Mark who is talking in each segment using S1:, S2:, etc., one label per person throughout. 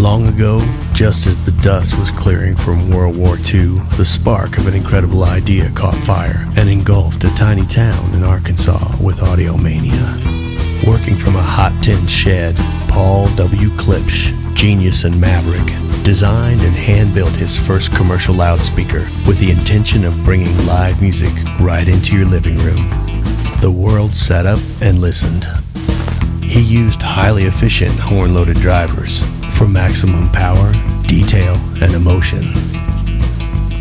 S1: Long ago, just as the dust was clearing from World War II, the spark of an incredible idea caught fire and engulfed a tiny town in Arkansas with audio mania. Working from a hot tin shed, Paul W. Klipsch, genius and maverick, designed and hand-built his first commercial loudspeaker with the intention of bringing live music right into your living room. The world sat up and listened. He used highly efficient horn-loaded drivers for maximum power, detail, and emotion.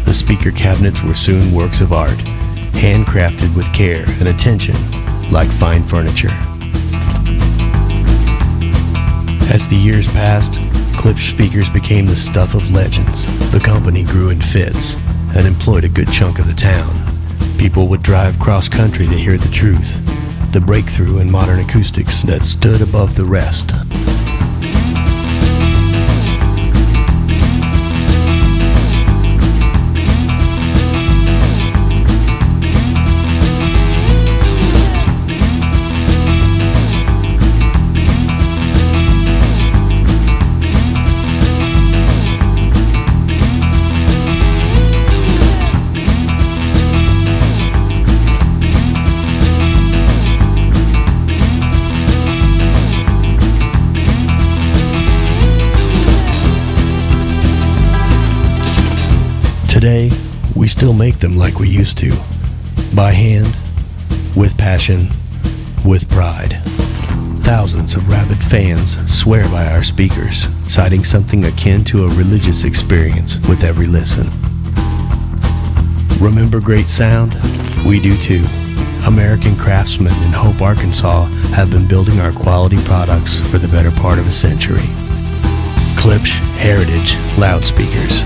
S1: The speaker cabinets were soon works of art, handcrafted with care and attention, like fine furniture. As the years passed, Klipsch speakers became the stuff of legends. The company grew in fits and employed a good chunk of the town. People would drive cross-country to hear the truth, the breakthrough in modern acoustics that stood above the rest. Today, we still make them like we used to, by hand, with passion, with pride. Thousands of rabid fans swear by our speakers, citing something akin to a religious experience with every listen. Remember great sound? We do too. American craftsmen in Hope, Arkansas have been building our quality products for the better part of a century. Klipsch Heritage Loudspeakers.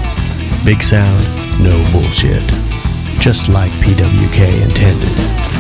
S1: Big sound, no bullshit. Just like PWK intended.